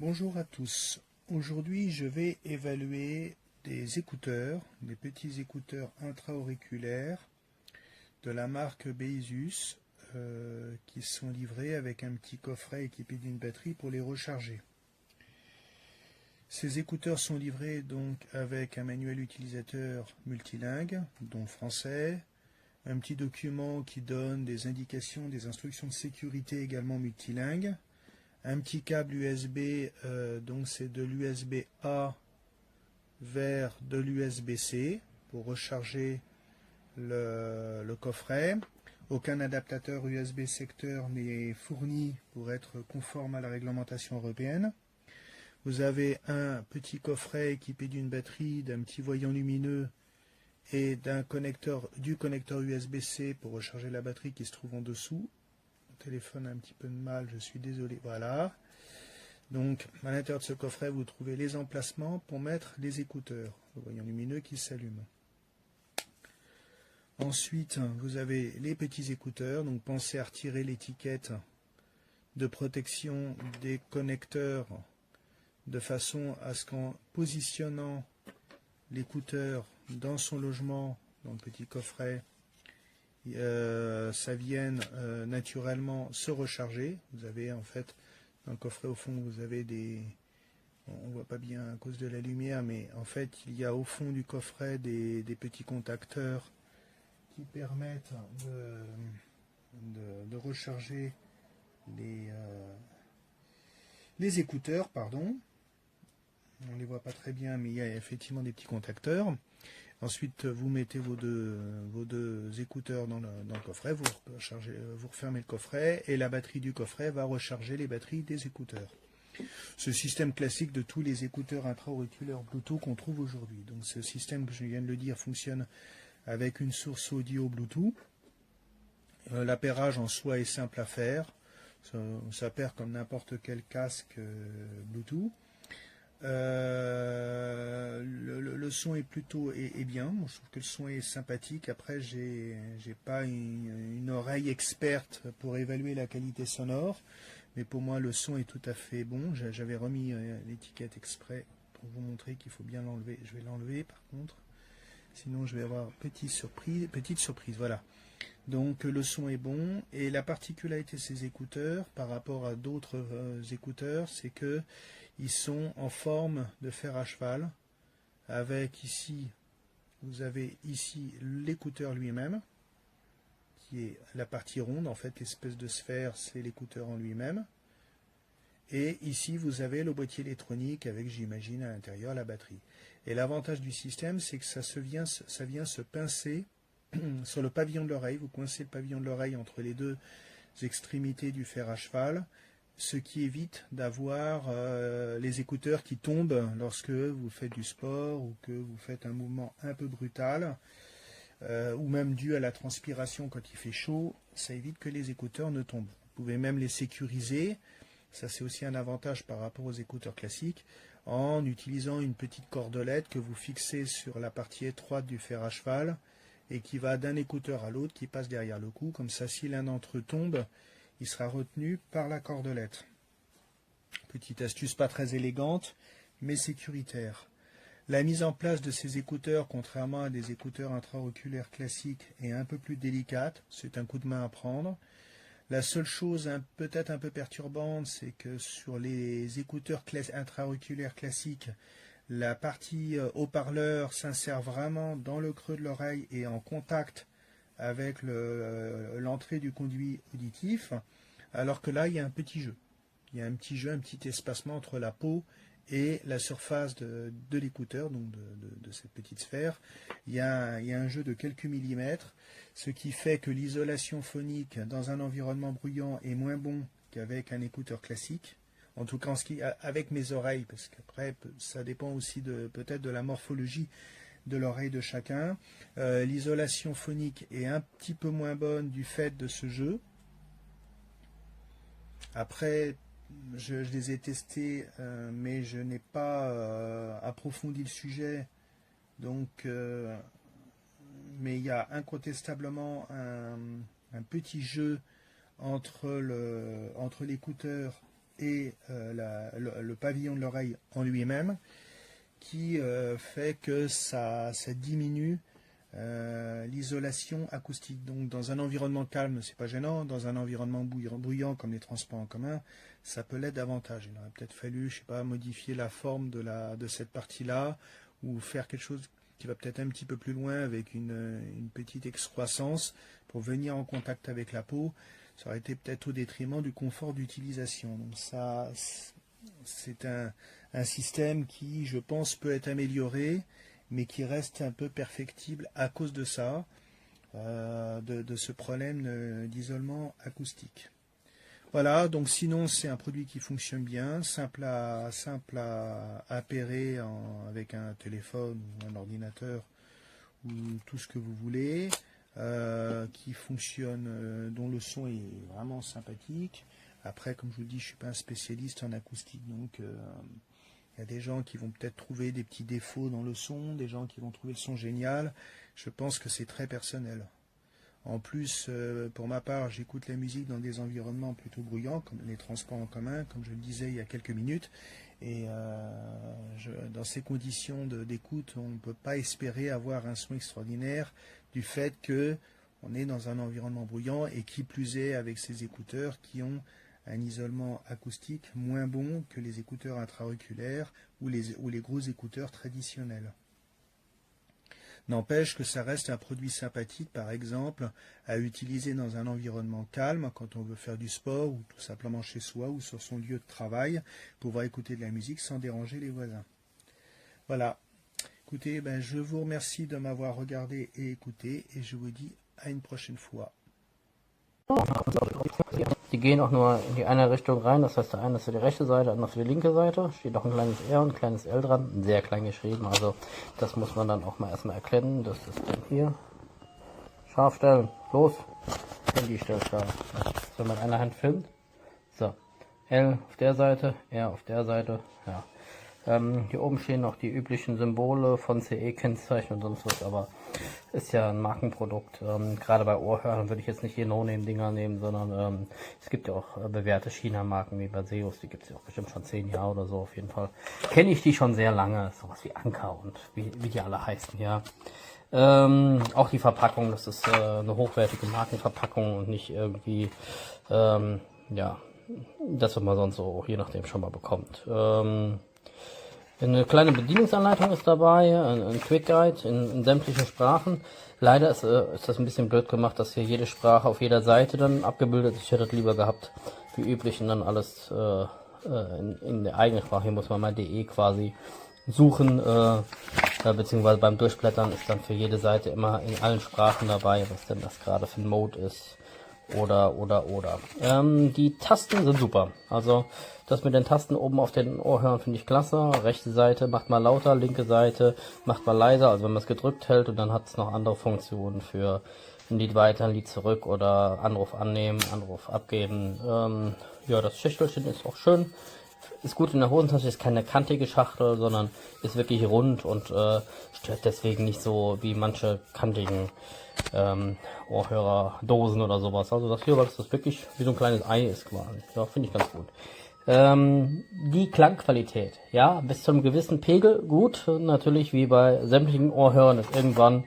Bonjour à tous. Aujourd'hui, je vais évaluer des écouteurs, des petits écouteurs intra-auriculaires de la marque Beizus qui sont livrés avec un petit coffret équipé d'une batterie pour les recharger. Ces écouteurs sont livrés donc avec un manuel utilisateur multilingue, dont français, un petit document qui donne des indications, des instructions de sécurité également multilingues, un petit câble USB, donc c'est de l'USB A vers de l'USB C pour recharger le coffret. Aucun adaptateur USB secteur n'est fourni pour être conforme à la réglementation européenne. Vous avez un petit coffret équipé d'une batterie, d'un petit voyant lumineux et du connecteur USB-C pour recharger la batterie qui se trouve en dessous. Mon téléphone a un petit peu de mal, je suis désolé. Voilà. Donc, à l'intérieur de ce coffret, vous trouvez les emplacements pour mettre les écouteurs. Le voyant lumineux qui s'allume. Ensuite, vous avez les petits écouteurs. Donc, pensez à retirer l'étiquette de protection des connecteurs de façon à ce qu'en positionnant l'écouteur dans son logement, dans le petit coffret, ça vienne naturellement se recharger. Vous avez en fait dans le coffret au fond, vous avez des... On ne voit pas bien à cause de la lumière, mais en fait il y a au fond du coffret des petits contacteurs qui permettent de recharger les écouteurs, pardon. On ne les voit pas très bien, mais il y a effectivement des petits contacteurs. Ensuite, vous mettez vos deux écouteurs dans le coffret, vous refermez le coffret, et la batterie du coffret va recharger les batteries des écouteurs. Ce système classique de tous les écouteurs intra-auriculaires Bluetooth qu'on trouve aujourd'hui. Donc ce système, que je viens de le dire, fonctionne avec une source audio Bluetooth. L'appairage en soi est simple à faire. Ça paire comme n'importe quel casque Bluetooth. Le son est plutôt bien. Je trouve que le son est sympathique. Après, j'ai pas une oreille experte pour évaluer la qualité sonore, mais pour moi le son est tout à fait bon. J'avais remis l'étiquette exprès pour vous montrer qu'il faut bien l'enlever. Je vais l'enlever par contre, sinon je vais avoir petite surprise. Voilà. Donc le son est bon, et la particularité de ces écouteurs par rapport à d'autres écouteurs, c'est que ils sont en forme de fer à cheval, avec ici, vous avez ici l'écouteur lui-même, qui est la partie ronde, en fait l'espèce de sphère, c'est l'écouteur en lui-même. Et ici, vous avez le boîtier électronique avec, j'imagine, à l'intérieur la batterie. Et l'avantage du système, c'est que ça vient se pincer sur le pavillon de l'oreille. Vous coincez le pavillon de l'oreille entre les deux extrémités du fer à cheval, ce qui évite d'avoir les écouteurs qui tombent lorsque vous faites du sport ou que vous faites un mouvement un peu brutal, ou même dû à la transpiration quand il fait chaud. Ça évite que les écouteurs ne tombent. Vous pouvez même les sécuriser. Ça, c'est aussi un avantage par rapport aux écouteurs classiques, en utilisant une petite cordelette que vous fixez sur la partie étroite du fer à cheval et qui va d'un écouteur à l'autre, qui passe derrière le cou. Comme ça, si l'un d'entre eux tombe, il sera retenu par la cordelette. Petite astuce pas très élégante, mais sécuritaire. La mise en place de ces écouteurs, contrairement à des écouteurs intra-auriculaires classiques, est un peu plus délicate. C'est un coup de main à prendre. La seule chose peut-être un peu perturbante, c'est que sur les écouteurs intra-auriculaires classiques, la partie haut-parleur s'insère vraiment dans le creux de l'oreille et en contact avec l'entrée du conduit auditif, alors que là, il y a un petit jeu. Il y a un petit espacement entre la peau et la surface de l'écouteur, donc de cette petite sphère. Il y a un jeu de quelques millimètres, ce qui fait que l'isolation phonique dans un environnement bruyant est moins bon qu'avec un écouteur classique. En tout cas, avec mes oreilles, parce qu'après, ça dépend aussi peut-être de la morphologie de l'oreille de chacun. L'isolation phonique est un petit peu moins bonne du fait de ce jeu. Après, je les ai testés, mais je n'ai pas approfondi le sujet. Donc, mais il y a incontestablement un petit jeu entre l'écouteur et le pavillon de l'oreille en lui-même, qui fait que ça diminue l'isolation acoustique. Donc dans un environnement calme, c'est pas gênant. Dans un environnement bruyant comme les transports en commun, ça peut l'être davantage. Il aurait peut-être fallu, je sais pas, modifier la forme de cette partie-là, ou faire quelque chose qui va peut-être un petit peu plus loin avec une petite excroissance pour venir en contact avec la peau. Ça aurait été peut-être au détriment du confort d'utilisation. Donc ça, c'est un système qui, je pense, peut être amélioré, mais qui reste un peu perfectible à cause de ça, de ce problème d'isolement acoustique. Voilà, donc sinon c'est un produit qui fonctionne bien, simple à appairer avec un téléphone ou un ordinateur ou tout ce que vous voulez, qui fonctionne, dont le son est vraiment sympathique. Après, comme je vous le dis, je ne suis pas un spécialiste en acoustique, donc il y a des gens qui vont peut-être trouver des petits défauts dans le son, des gens qui vont trouver le son génial. Je pense que c'est très personnel. En plus, pour ma part, j'écoute la musique dans des environnements plutôt bruyants, comme les transports en commun, comme je le disais il y a quelques minutes. Et dans ces conditions d'écoute, on ne peut pas espérer avoir un son extraordinaire du fait qu'on est dans un environnement bruyant et qui plus est avec ces écouteurs qui ont un isolement acoustique moins bon que les écouteurs intra-auriculaires ou les gros écouteurs traditionnels. N'empêche que ça reste un produit sympathique, par exemple, à utiliser dans un environnement calme, quand on veut faire du sport, ou tout simplement chez soi, ou sur son lieu de travail, pouvoir écouter de la musique sans déranger les voisins. Voilà. Écoutez, je vous remercie de m'avoir regardé et écouté, et je vous dis à une prochaine fois. Die gehen auch nur in die eine Richtung rein, das heißt, der eine ist für die rechte Seite, der andere für die linke Seite. Steht auch ein kleines R und ein kleines L dran, sehr klein geschrieben, also das muss man dann auch mal erstmal erkennen. Das ist dann hier. Scharf stellen, los, Handy stellt scharf. Wenn man mit einer Hand filmt. So, L auf der Seite, R auf der Seite, ja. Hier oben stehen noch die üblichen Symbole von CE-Kennzeichen und sonst was, aber ist ja ein Markenprodukt. Gerade bei Ohrhörern würde ich jetzt nicht hier No-Name-Dinger nehmen, sondern es gibt ja auch bewährte China-Marken wie Baseus, die gibt es ja auch bestimmt schon 10 Jahre oder so auf jeden Fall. Kenne ich die schon sehr lange, sowas wie Anker und wie die alle heißen, ja. Auch die Verpackung, das ist eine hochwertige Markenverpackung und nicht irgendwie, ja, das, was man sonst so je nachdem schon mal bekommt. Eine kleine Bedienungsanleitung ist dabei, ein Quick Guide in sämtlichen Sprachen. Leider ist das ein bisschen blöd gemacht, dass hier jede Sprache auf jeder Seite dann abgebildet ist. Ich hätte das lieber gehabt, wie üblich, und dann alles in der eigenen Sprache. Hier muss man mal DE quasi suchen, beziehungsweise beim Durchblättern ist dann für jede Seite immer in allen Sprachen dabei, was denn das gerade für ein Mode ist. Oder. Die Tasten sind super. Also das mit den Tasten oben auf den Ohrhörern finde ich klasse. Rechte Seite macht mal lauter, linke Seite macht mal leiser. Also wenn man es gedrückt hält, und dann hat es noch andere Funktionen für ein Lied weiter, ein Lied zurück oder Anruf annehmen, Anruf abgeben. Ja, das Schächtelchen ist auch schön. Ist gut in der Hosentasche, ist keine kantige Schachtel, sondern ist wirklich rund und stört deswegen nicht so wie manche kantigen Ohrhörerdosen oder sowas. Also das hier, weil das wirklich wie so ein kleines Ei ist quasi. Ja, finde ich ganz gut. Die Klangqualität, ja, bis zu einem gewissen Pegel gut. Natürlich wie bei sämtlichen Ohrhörern ist irgendwann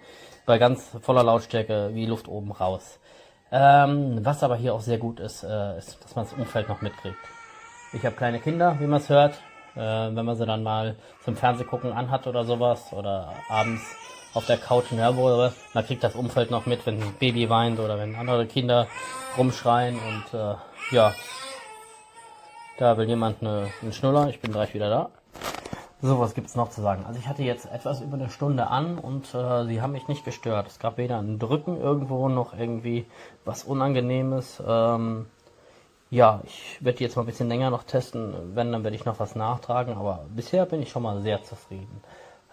bei ganz voller Lautstärke wie Luft oben raus. Was aber hier auch sehr gut ist, ist, dass man das Umfeld noch mitkriegt. Ich habe kleine Kinder, wie man es hört. Wenn man sie dann mal zum Fernsehgucken anhat oder sowas oder abends auf der Couch in Hörbuch, man kriegt das Umfeld noch mit, wenn ein Baby weint oder wenn andere Kinder rumschreien und ja, da will jemand einen Schnuller, ich bin gleich wieder da. So, was gibt's noch zu sagen? Also ich hatte jetzt etwas über eine Stunde an und sie haben mich nicht gestört. Es gab weder ein Drücken irgendwo noch irgendwie was Unangenehmes. Ja, ich werde jetzt mal ein bisschen länger noch testen. Wenn, dann werde ich noch was nachtragen, aber bisher bin ich schon mal sehr zufrieden.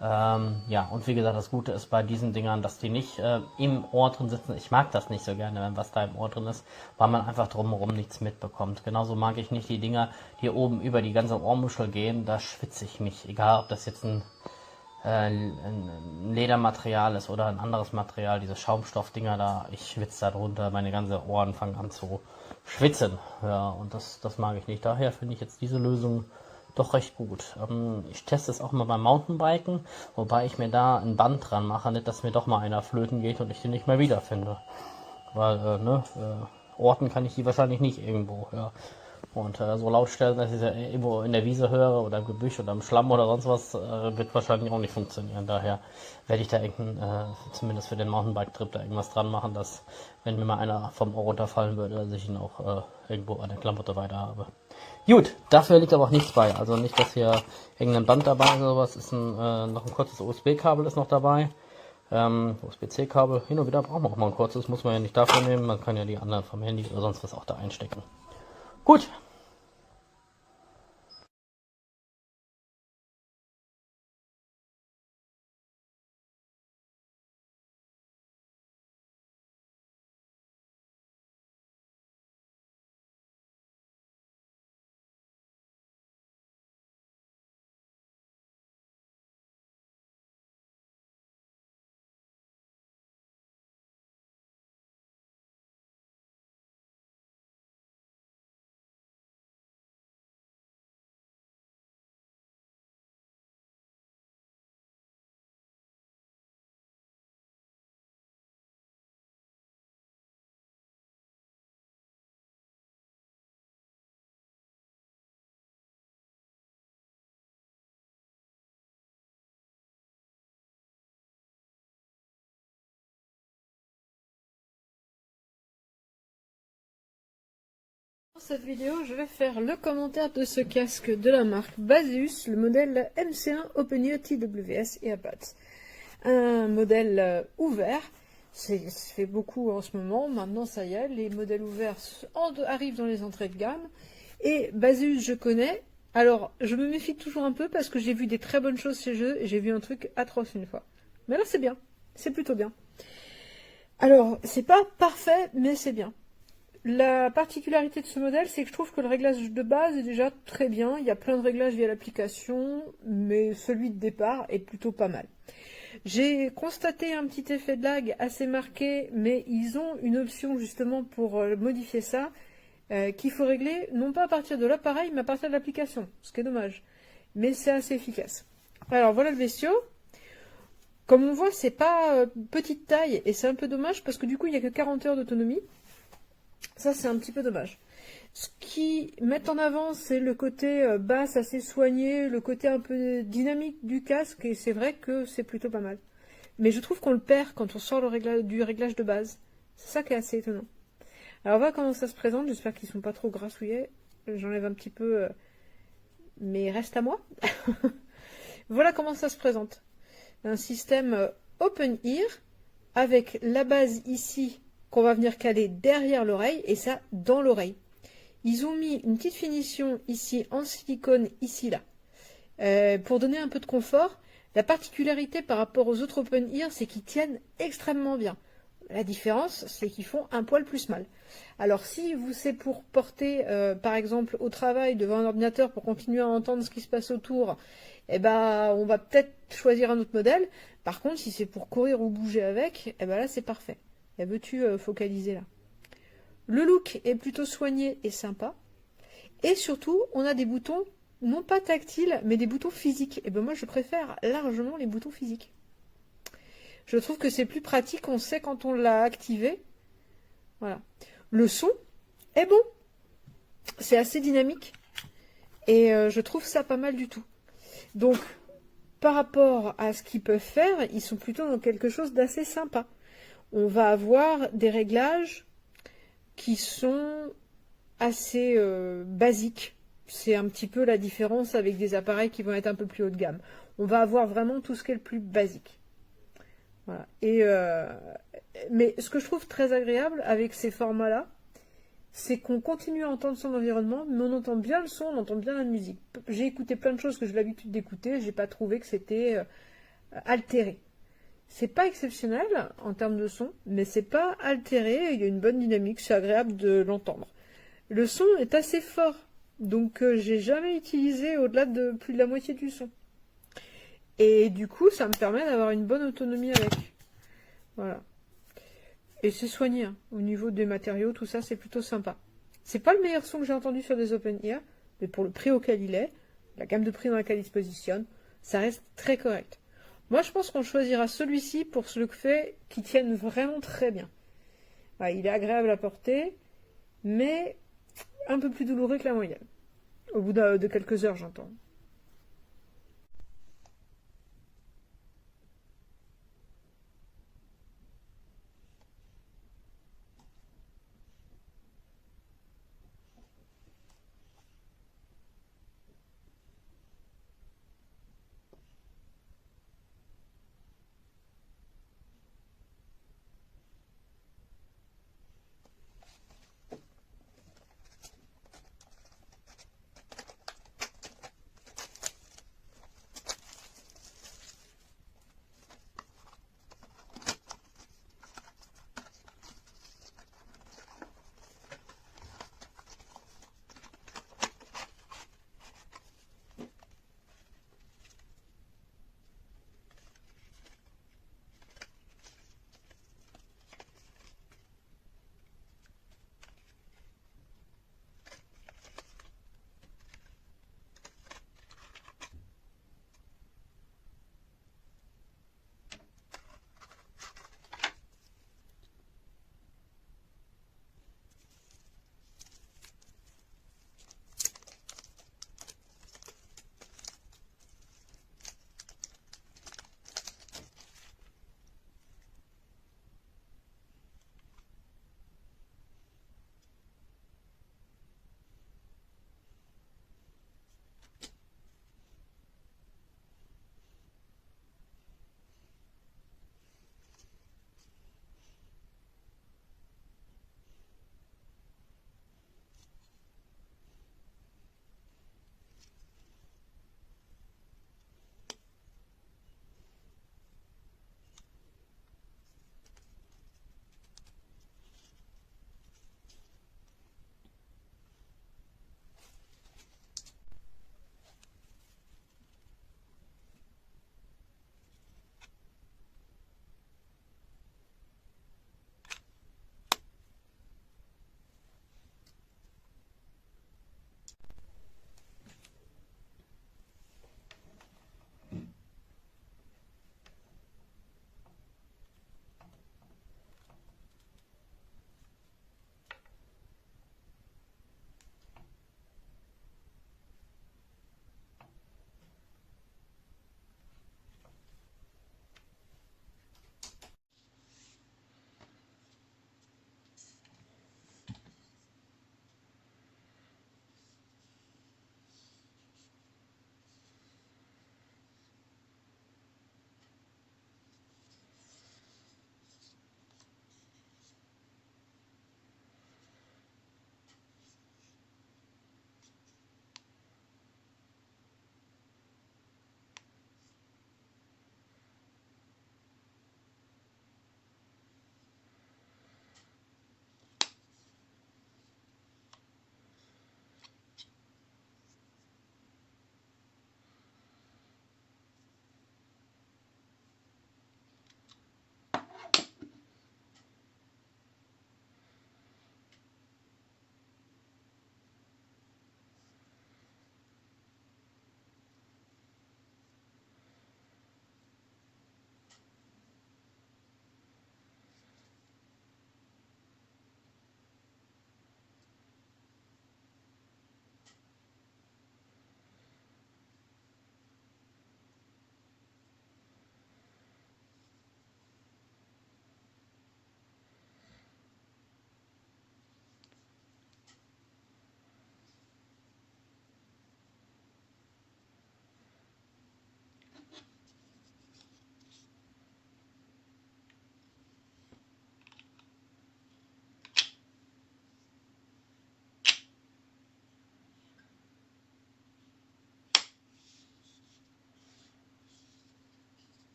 Ja, und wie gesagt, das Gute ist bei diesen Dingern, dass die nicht im Ohr drin sitzen. Ich mag das nicht so gerne, wenn was da im Ohr drin ist, weil man einfach drumherum nichts mitbekommt. Genauso mag ich nicht die Dinger, die oben über die ganze Ohrmuschel gehen. Da schwitze ich mich. Egal, ob das jetzt ein Ledermaterial ist oder ein anderes Material, diese Schaumstoffdinger da. Ich schwitze da drunter, meine ganzen Ohren fangen an zu schwitzen. Ja, und das mag ich nicht. Daher finde ich jetzt diese Lösung doch recht gut. Ich teste es auch mal beim Mountainbiken, wobei ich mir da ein Band dran mache, nicht, dass mir doch mal einer flöten geht und ich den nicht mehr wiederfinde. Weil, orten kann ich die wahrscheinlich nicht irgendwo, ja. Und so laut stellen, dass ich sie irgendwo in der Wiese höre oder im Gebüsch oder im Schlamm oder sonst was, wird wahrscheinlich auch nicht funktionieren. Daher werde ich da zumindest für den Mountainbike-Trip da irgendwas dran machen, dass, wenn mir mal einer vom Ohr runterfallen würde, dass ich ihn auch irgendwo an der Klamotte weiter habe. Gut, dafür liegt aber auch nichts bei. Also nicht, dass hier irgendein Band dabei ist oder sowas. Ist noch ein kurzes USB-Kabel ist noch dabei. USB-C-Kabel. Hin und wieder brauchen wir auch mal ein kurzes. Muss man ja nicht dafür nehmen. Man kann ja die anderen vom Handy oder sonst was auch da einstecken. Gut. Dans cette vidéo, je vais faire le commentaire de ce casque de la marque Baseus, le modèle MC1 Open Ear TWS Earbuds. Un modèle ouvert, c'est fait beaucoup en ce moment, maintenant ça y est, les modèles ouverts arrivent dans les entrées de gamme. Et Baseus, je connais, alors je me méfie toujours un peu parce que j'ai vu des très bonnes choses chez eux et j'ai vu un truc atroce une fois. Mais là c'est bien, c'est plutôt bien. Alors, c'est pas parfait, mais c'est bien. La particularité de ce modèle, c'est que je trouve que le réglage de base est déjà très bien. Il y a plein de réglages via l'application, mais celui de départ est plutôt pas mal. J'ai constaté un petit effet de lag assez marqué, mais ils ont une option justement pour modifier ça, qu'il faut régler non pas à partir de l'appareil, mais à partir de l'application, ce qui est dommage. Mais c'est assez efficace. Alors voilà le bestiau. Comme on voit, c'est pas petite taille, et c'est un peu dommage parce que du coup, il n'y a que 40 heures d'autonomie. Ça, c'est un petit peu dommage. Ce qui met en avant, c'est le côté basse assez soigné, le côté un peu dynamique du casque, et c'est vrai que c'est plutôt pas mal. Mais je trouve qu'on le perd quand on sort du réglage de base. C'est ça qui est assez étonnant. Alors, on va voir comment ça se présente. J'espère qu'ils sont pas trop grassouillés. J'enlève un petit peu mes restes à moi. Voilà comment ça se présente. Un système open ear avec la base ici qu'on va venir caler derrière l'oreille et ça dans l'oreille. Ils ont mis une petite finition ici en silicone, ici là, pour donner un peu de confort. La particularité par rapport aux autres open ear, c'est qu'ils tiennent extrêmement bien. La différence, c'est qu'ils font un poil plus mal. Alors si c'est pour porter, par exemple, au travail devant un ordinateur pour continuer à entendre ce qui se passe autour, eh ben, on va peut-être choisir un autre modèle. Par contre, si c'est pour courir ou bouger avec, eh ben là, c'est parfait. Et veux-tu focaliser là? Le look est plutôt soigné et sympa. Et surtout, on a des boutons, non pas tactiles, mais des boutons physiques. Et ben moi, je préfère largement les boutons physiques. Je trouve que c'est plus pratique, on sait quand on l'a activé. Voilà. Le son est bon. C'est assez dynamique. Et je trouve ça pas mal du tout. Donc, par rapport à ce qu'ils peuvent faire, ils sont plutôt dans quelque chose d'assez sympa. On va avoir des réglages qui sont assez basiques. C'est un petit peu la différence avec des appareils qui vont être un peu plus haut de gamme. On va avoir vraiment tout ce qui est le plus basique. Voilà. Mais ce que je trouve très agréable avec ces formats-là, c'est qu'on continue à entendre son environnement, mais on entend bien le son, on entend bien la musique. J'ai écouté plein de choses que j'ai l'habitude d'écouter, j'ai pas trouvé que c'était altéré. C'est pas exceptionnel en termes de son, mais c'est pas altéré, il y a une bonne dynamique, c'est agréable de l'entendre. Le son est assez fort, donc j'ai jamais utilisé au-delà de plus de la moitié du son. Et du coup, ça me permet d'avoir une bonne autonomie avec. Voilà. Et c'est soigné, hein. Au niveau des matériaux, tout ça, c'est plutôt sympa. C'est pas le meilleur son que j'ai entendu sur des open-ear, mais pour le prix auquel il est, la gamme de prix dans laquelle il se positionne, ça reste très correct. Moi, je pense qu'on choisira celui-ci pour le fait qu'il tienne vraiment très bien. Ouais, il est agréable à porter, mais un peu plus douloureux que la moyenne. Au bout de quelques heures, j'entends.